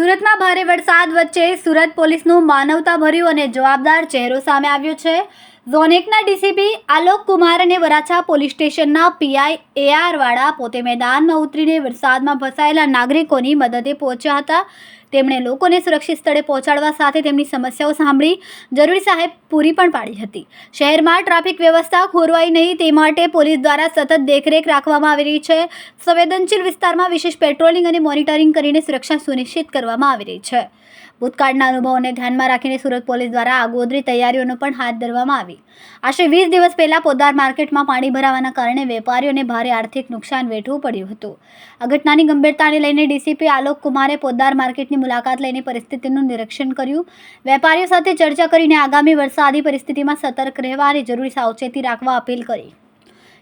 સુરતમાં ભારે વરસાદ વચ્ચે સુરત પોલીસનું માનવતાભર્યું અને જવાબદાર ચહેરો સામે આવ્યો છે। ઝોન 1ના ડીસીપી આલોક કુમાર અને વરાછા પોલીસ સ્ટેશનના પીઆઈ એઆર વાળા પોતે મેદાનમાં ઉતરીને વરસાદમાં ફસાયેલા નાગરિકોની મદદે પહોંચ્યા હતા। તેમણે લોકોને સુરક્ષિત સ્થળે પહોંચાડવા સાથે તેમની સમસ્યાઓ સાંભળી જરૂરી સહાય પૂરી પણ પાડી હતી। શહેરમાં ટ્રાફિક વ્યવસ્થા ખોરવાય નહીં તે માટે પોલીસ દ્વારા સતત દેખરેખ રાખવામાં આવી રહી છે। સંવેદનશીલ વિસ્તારમાં વિશેષ પેટ્રોલિંગ અને મોનિટરિંગ કરીને સુરક્ષા સુનિશ્ચિત કરવામાં આવી રહી છે। ભૂતકાળના અનુભવોને ધ્યાનમાં રાખીને સુરત પોલીસ દ્વારા આગોતરી તૈયારીઓનો પણ હાથ ધરવામાં આવી। આશરે 20 દિવસ પહેલા પોદ્દાર માર્કેટમાં પાણી ભરાવાના કારણે વેપારીઓને ભારે આર્થિક નુકસાન વેઠવું પડ્યું હતું। આ ઘટનાની ગંભીરતાને લઈને ડીસીપી આલોક કુમારે પોદ્દાર માર્કેટની મુલાકાત લઈને પરિસ્થિતિનું નિરીક્ષણ કર્યું। વેપારીઓ સાથે ચર્ચા કરીને આગામી વરસાદી પરિસ્થિતિમાં સતર્ક રહેવા અને જરૂરી સાવચેતી રાખવા અપીલ કરી।